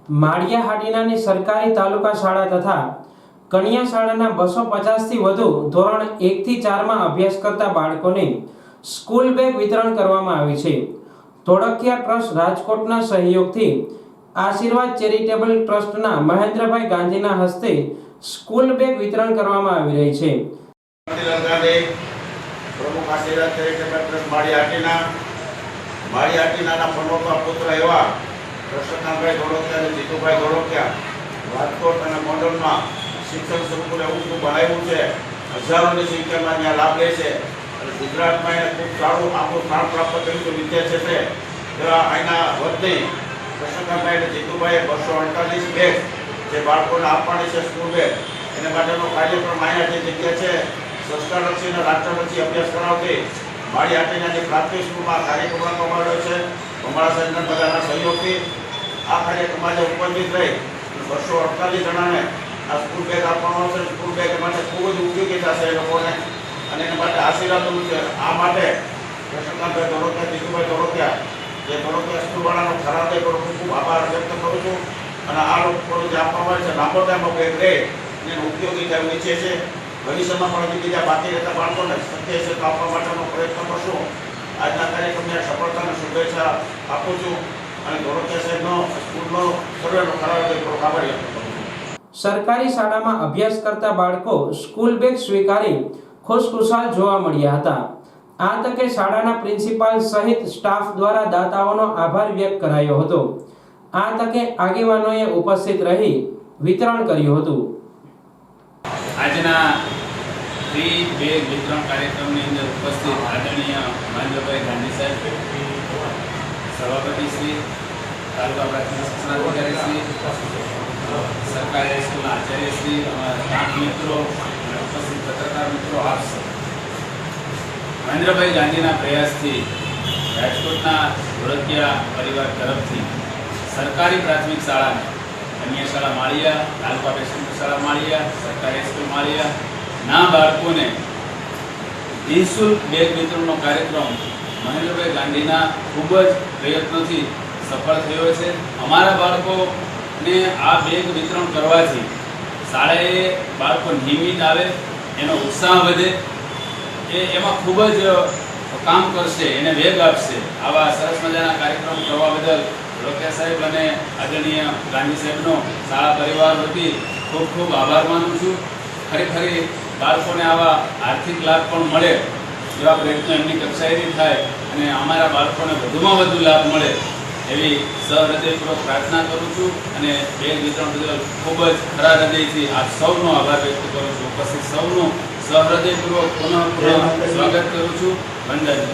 માળિયા હાટીનાની સરકારી તાલુકા શાળા તથા કન્યા શાળાના 250 થી વધુ ધોરણ 1 થી 4 માં અભ્યાસ કરતા બાળકોને સ્કૂલ બેગ વિતરણ કરવામાં આવી છે। ધોળકિયા ટ્રસ્ટ રાજકોટના સહયોગથી આશીર્વાદ ચેરિટેબલ ટ્રસ્ટના મહેન્દ્રભાઈ ગાંધીના હસ્તે સ્કૂલ બેગ વિતરણ કરવામાં આવી રહી છે। પ્રમુખ આશીર્વાદ ચેરિટેબલ ટ્રસ્ટ માળી હાટીનાના પનોતા પુત્ર એવા પ્રસન્નભાઈ ધોળકિયા અને જીતુભાઈ ધોળકિયા રાજકોટ અને મોડલમાં શિક્ષણ સંકુલ એવું બનાવ્યું છે। હજારોની સંખ્યામાં ત્યાં લાભ લે છે અને ગુજરાતમાં એને ખૂબ સારું આપણું સ્થાન પ્રાપ્ત કર્યું છે વિદ્યા ક્ષેત્રે। એવા અહીંના વતની પ્રસન્નભાઈ અને જીતુભાઈએ 248 બેગ જે બાળકોને આપવાની છે સ્કૂલ બેગ એને માટેનો કાર્યક્રમ અહીંયા જે જગ્યા છે સંસ્કારલક્ષી અને રાષ્ટ્રલક્ષી અભ્યાસ કરાવતી માળી હાટીનાની પ્રાથમિક સ્કૂલમાં કાર્યક્રમ રાખવામાં આવ્યો છે। અમારા સંગઠન બધાના સહયોગથી આ કાર્યક્રમમાં જે ઉપસ્થિત રહી 248 જણાને આ સ્કૂલ બેગ આપવાનો છે। સ્કૂલ બેગ માટે ખૂબ જ ઉપયોગી થશે એ લોકોને અને એના માટે આશીર્વાદ છે। આ માટે પ્રસન્નભાઈ ધોળકિયા, જીતુભાઈ ધોળકિયા જે ધોળકિયા સ્કૂલવાળાનો ખરાદે ખૂબ ખૂબ આભાર વ્યક્ત કરું છું અને આ લોકોને જે આપવામાં આવે છે લાંબો ટાઈમ બેગ રહે એનો ઉપયોગી થાય ઈચ્છે છે। ભવિષ્યમાં પણ બીજા બાકી રહેતા બાળકોને શક્ય છે તો આપવા માટેનો પ્રયત્ન કરશું। આજના કાર્યક્રમને સફળતાની શુભેચ્છા આપું છું અને ધોળકિયા સાહેબનો સ્કૂલનો સર્વેનો ખરાબ આભાર વ્યક્ત કરું છું। સરકારી શાળામાં અભ્યાસ કરતા બાળકો સ્કૂલ બેગ સ્વીકારી ખુશખુશાલ જોવા મળ્યા હતા। આ તકે શાળાના પ્રિન્સિપાલ સહિત સ્ટાફ દ્વારા દાતાઓનો આભાર વ્યક્ત કરાયો હતો। આ તકે આગેવાનોએ ઉપસ્થિત રહી વિતરણ કર્યું હતું। આજના ફ્રી બેગ વિતરણ કાર્યક્રમની અંદર ઉપસ્થિત આદરણીય મહેન્દ્રભાઈ ગાંધી સાહેબ, સભાપતિ શ્રી, તાલુકા પ્રાથમિક શિક્ષણાધિકારી શ્રી, સરકારી હાઈસ્કૂલના આચાર્ય શ્રી, અમારા સ્ટાફ મિત્રો અને ઉપસ્થિત પત્રકાર મિત્રો, આપ સૌ મહેન્દ્રભાઈ ગાંધીના પ્રયાસથી રાજકોટના ધોળકિયા પરિવાર તરફથી સરકારી પ્રાથમિક શાળાને કન્યા શાળા માળિયા, તાલુકા પ્રાથમિક શાળા માળિયા, સરકારી હાઈસ્કૂલ માળિયા ના બાળકોને નિઃશુલ્ક બેગ વિતરણનો કાર્યક્રમ મહેન્દ્રભાઈ ગાંધીના ખૂબ જ પ્રયત્નોથી સફળ થયો છે। અમારા બાળકોને આ બેગ વિતરણ કરવાથી શાળાએ બાળકો નિયમિત આવે, એનો ઉત્સાહ વધે, એમાં ખૂબ જ કામ કરશે, એને વેગ આપશે। આવા સરસ મજાના કાર્યક્રમ કરવા બદલ ધોળકિયા સાહેબ અને આદરણીય ગાંધી સાહેબનો શાળા પરિવાર વતી ખૂબ ખૂબ આભાર માનું છું। ખરેખર બાળકોને આવા આર્થિક લાભ પણ મળે એવા પ્રયત્નો એમની કક્ષાએથી થાય અને અમારા બાળકોને વધુમાં વધુ લાભ મળે એવી સહૃદયપૂર્વક પ્રાર્થના કરું છું અને બેગ વિતરણ બદલ ખૂબ જ ખરા હૃદયથી આપ સૌનો આભાર વ્યક્ત કરું છું। ઉપસ્થિત સૌનું સહૃદયપૂર્વક પુનઃ સ્વાગત કરું છું। વંદન।